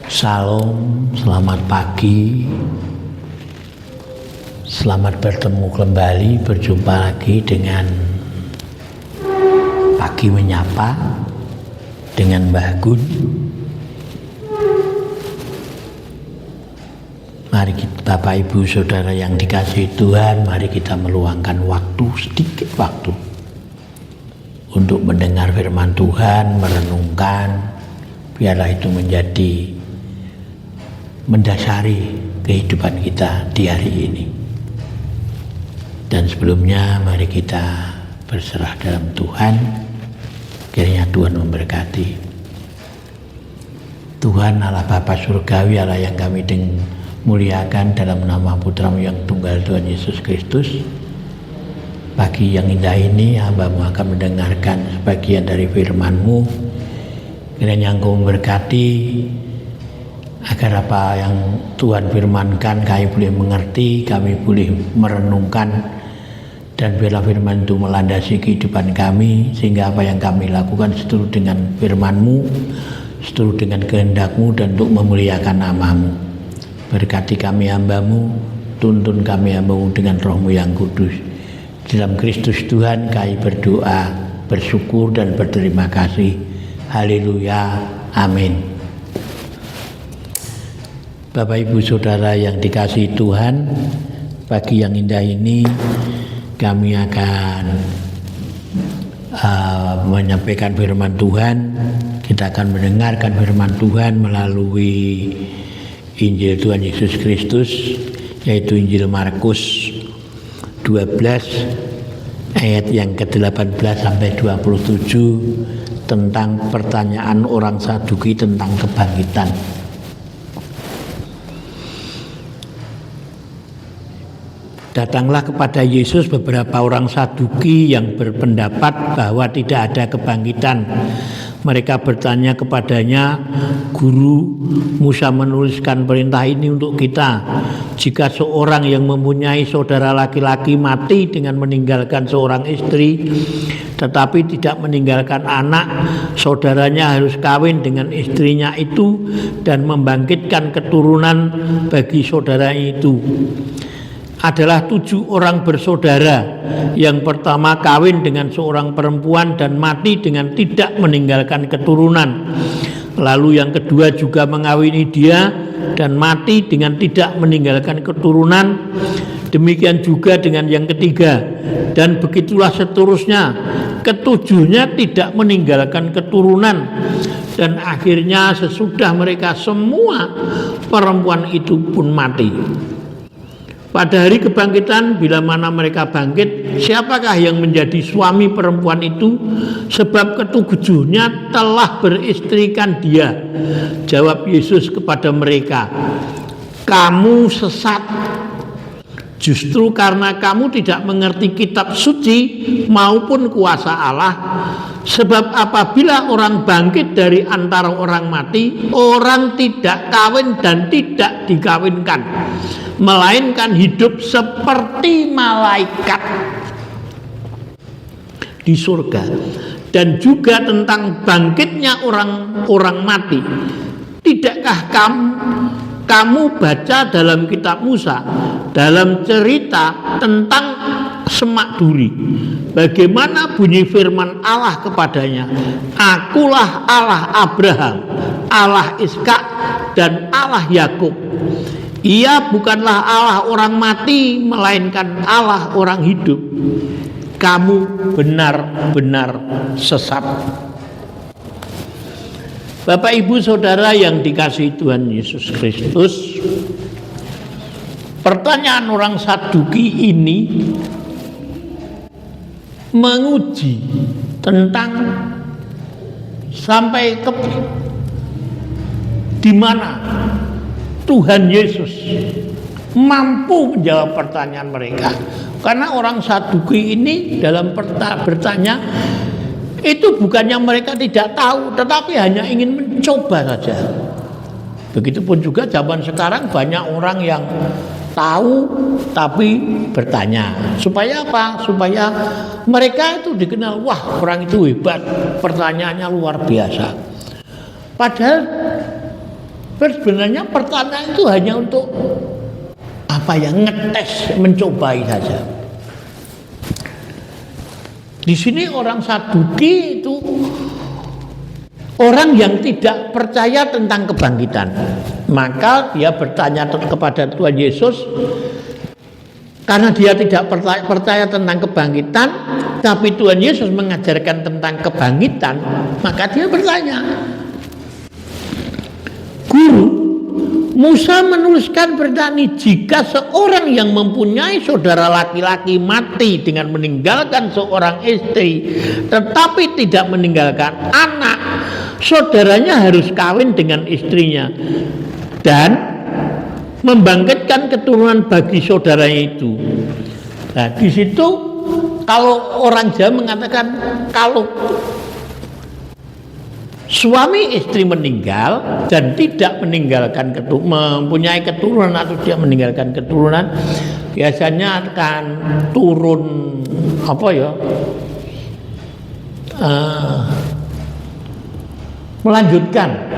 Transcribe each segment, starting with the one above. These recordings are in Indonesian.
Salam, selamat pagi. Selamat bertemu kembali, berjumpa lagi dengan Pagi Menyapa dengan Mbah Gun. Mari kita, Bapak Ibu Saudara yang dikasihi Tuhan, mari kita meluangkan waktu, sedikit waktu untuk mendengar firman Tuhan, merenungkan, biarlah itu menjadi mendasari kehidupan kita di hari ini. Dan sebelumnya mari kita berserah dalam Tuhan, kiranya Tuhan memberkati. Tuhan Allah Bapa Surgawi, Allah yang kami muliakan dalam nama Putra-Mu yang tunggal Tuhan Yesus Kristus, pagi yang indah ini hamba-Mu akan mendengarkan sebagian dari firman-Mu, kiranya Engkau memberkati agar apa yang Tuhan firmankan kami boleh mengerti, kami boleh merenungkan, dan biarlah firman itu melandasi kehidupan kami, sehingga apa yang kami lakukan seturut dengan firman-Mu, seturut dengan kehendak-Mu, dan untuk memuliakan nama-Mu. Berkati kami hamba-Mu, tuntun kami hamba-Mu dengan Roh-Mu yang kudus. Dalam Kristus Tuhan kami berdoa, bersyukur dan berterima kasih. Haleluya, amin. Bapak Ibu Saudara yang dikasihi Tuhan, pagi yang indah ini kami akan menyampaikan firman Tuhan. Kita akan mendengarkan firman Tuhan melalui Injil Tuhan Yesus Kristus, yaitu Injil Markus 12 ayat yang ke-18 sampai 27 tentang pertanyaan orang Saduki tentang kebangkitan. Datanglah kepada Yesus beberapa orang Saduki yang berpendapat bahwa tidak ada kebangkitan. Mereka bertanya kepadanya, "Guru, Musa menuliskan perintah ini untuk kita. Jika seorang yang mempunyai saudara laki-laki mati dengan meninggalkan seorang istri, tetapi tidak meninggalkan anak, saudaranya harus kawin dengan istrinya itu dan membangkitkan keturunan bagi saudara itu." Adalah 7 orang bersaudara. Yang pertama kawin dengan seorang perempuan dan mati dengan tidak meninggalkan keturunan. Lalu yang kedua juga mengawini dia dan mati dengan tidak meninggalkan keturunan. Demikian juga dengan yang ketiga, dan begitulah seterusnya. Ketujuhnya tidak meninggalkan keturunan, dan akhirnya sesudah mereka semua, perempuan itu pun mati. Pada hari kebangkitan, bila mana mereka bangkit, siapakah yang menjadi suami perempuan itu? Sebab ketujuhnya telah beristrikan dia. Jawab Yesus kepada mereka, "Kamu sesat. Justru karena kamu tidak mengerti kitab suci maupun kuasa Allah. Sebab apabila orang bangkit dari antara orang mati, orang tidak kawin dan tidak dikawinkan, melainkan hidup seperti malaikat di surga. Dan juga tentang bangkitnya orang mati, tidakkah kamu baca dalam kitab Musa, dalam cerita tentang semak duri, bagaimana bunyi firman Allah kepadanya, 'Akulah Allah Abraham, Allah Ishak, dan Allah Yakub.' Ia bukanlah Allah orang mati, melainkan Allah orang hidup. Kamu benar-benar sesat." Bapak Ibu Saudara yang dikasihi Tuhan Yesus Kristus, pertanyaan orang Saduki ini menguji tentang sampai ke di mana Tuhan Yesus mampu menjawab pertanyaan mereka. Karena orang Saduki ini dalam bertanya itu bukannya mereka tidak tahu, tetapi hanya ingin mencoba saja. Begitupun juga zaman sekarang banyak orang yang tahu tapi bertanya. Supaya apa? Supaya mereka itu dikenal, wah orang itu hebat, pertanyaannya luar biasa. Padahal Sebenarnya pertanyaan itu hanya untuk ngetes, mencobai saja. Di sini orang Saduki itu orang yang tidak percaya tentang kebangkitan. Maka dia bertanya kepada Tuhan Yesus, karena dia tidak percaya tentang kebangkitan, tapi Tuhan Yesus mengajarkan tentang kebangkitan, maka dia bertanya, Guru, Musa menuliskan bertani, jika seorang yang mempunyai saudara laki-laki mati dengan meninggalkan seorang istri, tetapi tidak meninggalkan anak, saudaranya harus kawin dengan istrinya dan membangkitkan keturunan bagi saudaranya itu. Nah, di situ kalau orang Jawa mengatakan kalau suami istri meninggal dan tidak meninggalkan mempunyai keturunan atau dia meninggalkan keturunan, biasanya akan turun melanjutkan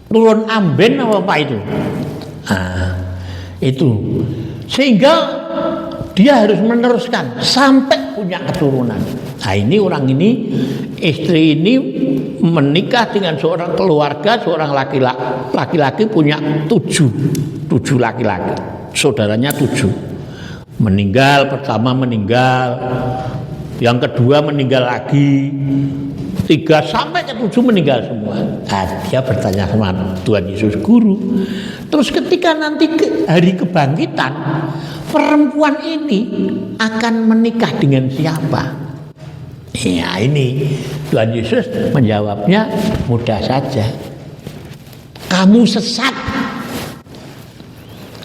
turun amben apa itu. Itu sehingga dia harus meneruskan sampai punya keturunan. Nah, ini orang ini, istri ini menikah dengan seorang keluarga, seorang laki-laki punya tujuh laki-laki, saudaranya 7. Pertama meninggal, yang kedua meninggal lagi, 3 sampai ke 7 meninggal semua. Nah, dia bertanya sama Tuhan Yesus, Guru, terus ketika nanti hari kebangkitan, perempuan ini akan menikah dengan siapa? Ya, ini Tuhan Yesus menjawabnya mudah saja. Kamu sesat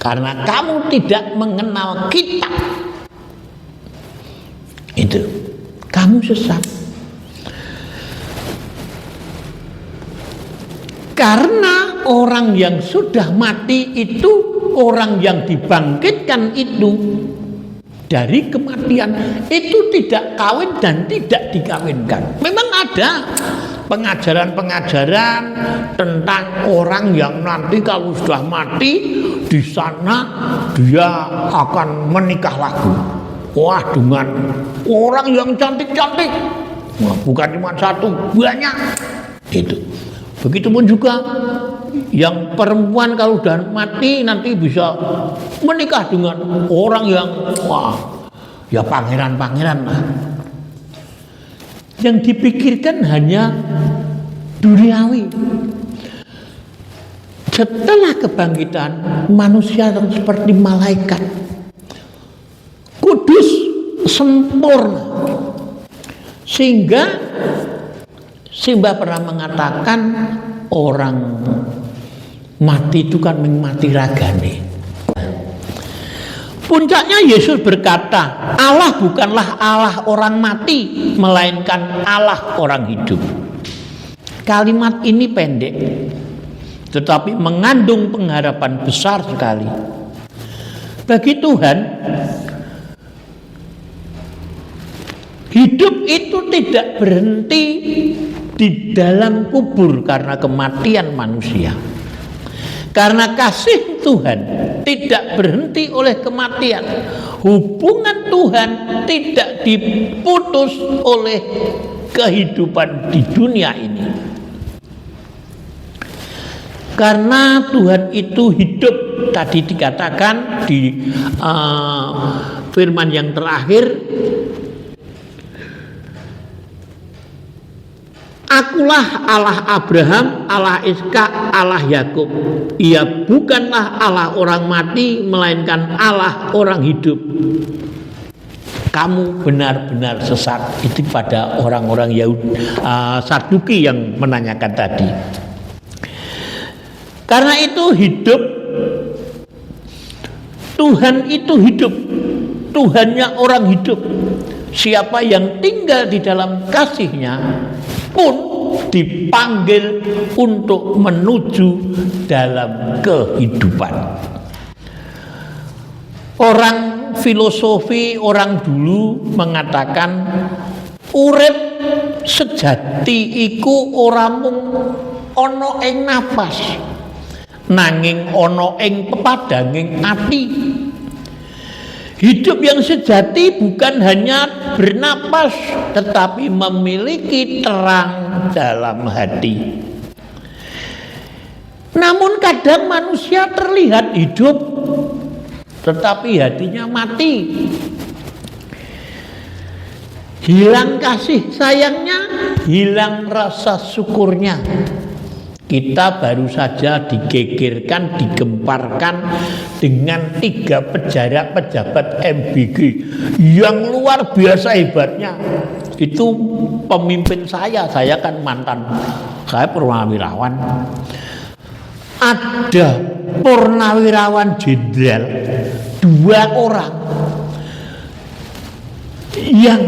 karena kamu tidak mengenal kitab. Itu, kamu sesat. Karena orang yang sudah mati itu, orang yang dibangkitkan itu dari kematian itu tidak kawin dan tidak dikawinkan. Memang ada pengajaran-pengajaran tentang orang yang nanti kalau sudah mati di sana dia akan menikah lagi. Wah, dengan orang yang cantik-cantik. Nah, bukan cuma satu, banyak. Itu. Begitupun juga yang perempuan kalau sudah mati nanti bisa menikah dengan orang yang ya pangeran-pangeran lah. Yang dipikirkan hanya duniawi. Setelah kebangkitan, manusia seperti malaikat, kudus, sempurna, sehingga Simba pernah mengatakan orang mati itu kan mati ragane. Puncaknya Yesus berkata, Allah bukanlah Allah orang mati, melainkan Allah orang hidup. Kalimat ini pendek, tetapi mengandung pengharapan besar sekali. Bagi Tuhan, hidup itu tidak berhenti di dalam kubur karena kematian manusia. Karena kasih Tuhan tidak berhenti oleh kematian. Hubungan Tuhan tidak diputus oleh kehidupan di dunia ini. Karena Tuhan itu hidup, tadi dikatakan di firman yang terakhir, Akulah Allah Abraham, Allah Ishak, Allah Yakub. Ia bukanlah Allah orang mati, melainkan Allah orang hidup. Kamu benar-benar sesat. Itu pada orang-orang Yahudi, Saduki yang menanyakan tadi. Karena itu hidup, Tuhan itu hidup. Tuhannya orang hidup. Siapa yang tinggal di dalam kasih-Nya pun dipanggil untuk menuju dalam kehidupan. Orang filosofi orang dulu mengatakan urip sejati iku ora mung ana ing napas, nanging ana ing pepadanging ati. Hidup yang sejati bukan hanya bernapas, tetapi memiliki terang dalam hati. Namun kadang manusia terlihat hidup, tetapi hatinya mati. Hilang kasih sayangnya, hilang rasa syukurnya. Kita baru saja digegerkan, digemparkan dengan 3 pejabat MBG yang luar biasa hebatnya. Itu pemimpin saya kan mantan, saya purnawirawan. Ada purnawirawan jenderal 2 orang yang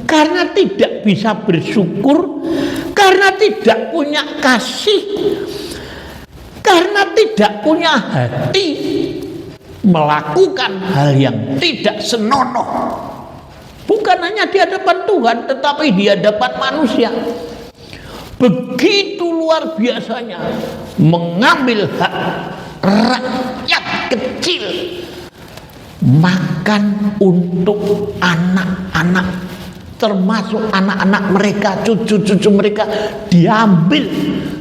karena tidak bisa bersyukur, karena tidak punya kasih, karena tidak punya hati, melakukan hal yang tidak senonoh. Bukan hanya di hadapan Tuhan, tetapi di hadapan manusia. Begitu luar biasanya mengambil hak rakyat kecil, makan untuk anak-anak, termasuk anak-anak mereka, cucu-cucu mereka, diambil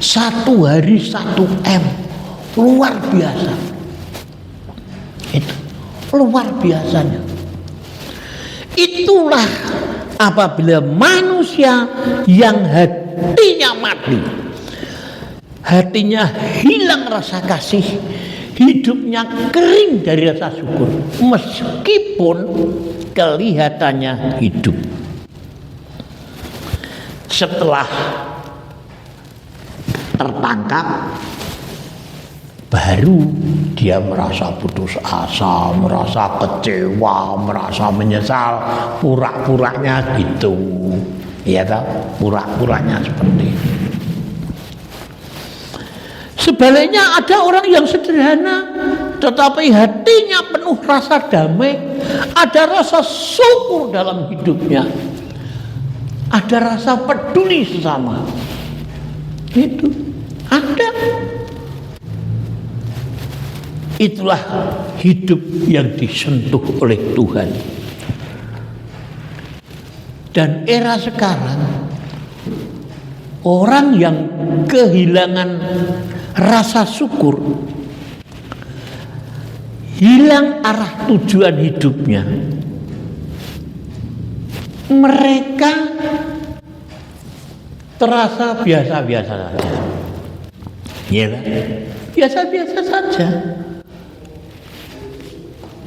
1 hari 1 M. Luar biasa. Itu luar biasanya. Itulah apabila manusia yang hatinya mati, hatinya hilang rasa kasih, hidupnya kering dari rasa syukur, meskipun kelihatannya hidup. Setelah tertangkap, baru dia merasa putus asa, merasa kecewa, merasa menyesal, pura-puranya gitu, ya tahu, pura-puranya seperti itu. Sebaliknya ada orang yang sederhana, tetapi hatinya penuh rasa damai, ada rasa syukur dalam hidupnya, ada rasa peduli sesama. Itu ada. Itulah hidup yang disentuh oleh Tuhan. Dan era sekarang, orang yang kehilangan rasa syukur, hilang arah tujuan hidupnya, mereka terasa biasa-biasa saja, ya kan? Biasa-biasa saja.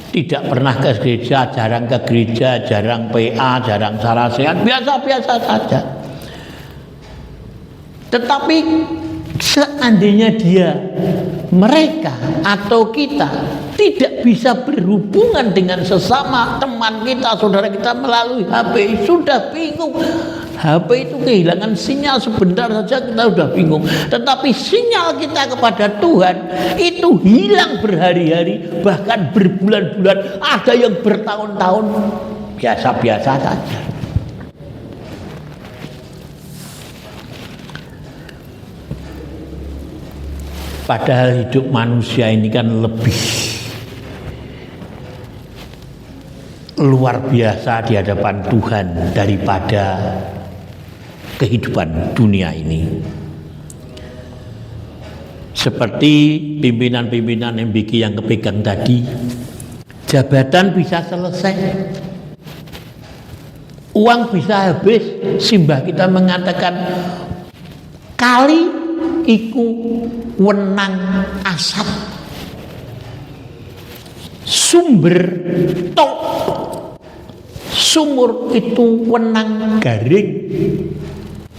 Tidak pernah ke gereja, jarang ke gereja, jarang PA, jarang sarasehan, biasa-biasa saja. Tetapi seandainya mereka atau kita tidak bisa berhubungan dengan sesama teman kita, saudara kita melalui HP, sudah bingung. HP itu kehilangan sinyal sebentar saja kita sudah bingung. Tetapi sinyal kita kepada Tuhan itu hilang berhari-hari, bahkan berbulan-bulan, ada yang bertahun-tahun, biasa-biasa saja. Padahal hidup manusia ini kan lebih luar biasa di hadapan Tuhan daripada kehidupan dunia ini. Seperti pimpinan-pimpinan MBG yang kepegang tadi, jabatan bisa selesai, uang bisa habis. Simbah kita mengatakan kali iku wenang asap, sumber tok, sumur itu wenang garing,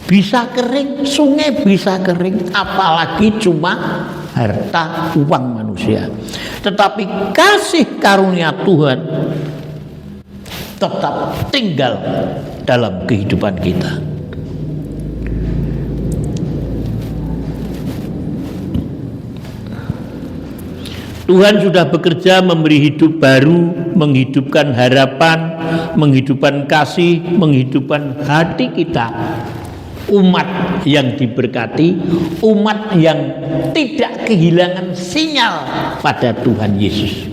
bisa kering, sungai bisa kering, apalagi cuma harta uang manusia. Tetapi kasih karunia Tuhan tetap tinggal dalam kehidupan kita. Tuhan sudah bekerja memberi hidup baru, menghidupkan harapan, menghidupkan kasih, menghidupkan hati kita. Umat yang diberkati, umat yang tidak kehilangan sinyal pada Tuhan Yesus,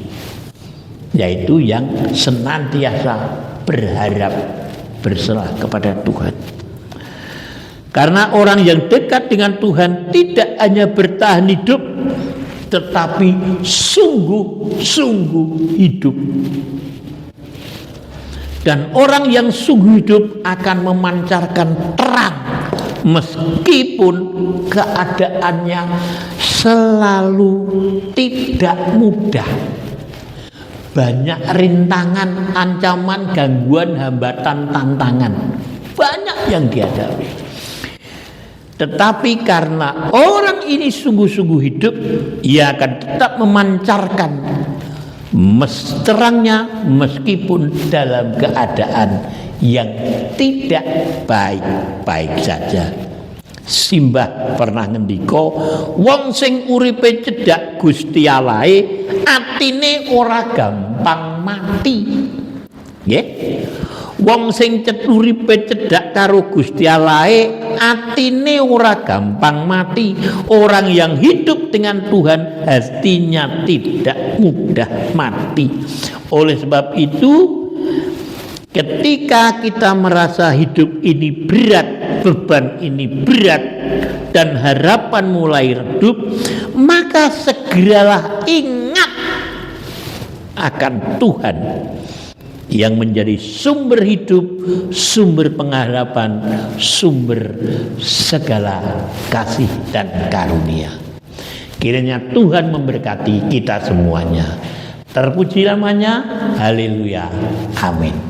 yaitu yang senantiasa berharap berserah kepada Tuhan. Karena orang yang dekat dengan Tuhan tidak hanya bertahan hidup, tetapi sungguh-sungguh hidup. Dan orang yang sungguh hidup akan memancarkan terang meskipun keadaannya selalu tidak mudah. Banyak rintangan, ancaman, gangguan, hambatan, tantangan. Banyak yang dihadapi. Tetapi karena orang ini sungguh-sungguh hidup, ia akan tetap memancarkan terangnya meskipun dalam keadaan yang tidak baik-baik saja. Simbah pernah ngendika, wong sing uripe cedhak Gusti Allahe atine ora gampang mati. Nggih. Wong sing uripe cedhak karo Gusti Allahe atine ora gampang mati. Orang yang hidup dengan Tuhan hatinya tidak mudah mati. Oleh sebab itu, ketika kita merasa hidup ini berat, beban ini berat, dan harapan mulai redup, maka segeralah ingat akan Tuhan yang menjadi sumber hidup, sumber pengharapan, sumber segala kasih dan karunia. Kiranya Tuhan memberkati kita semuanya. Terpuji namanya, haleluya, amin.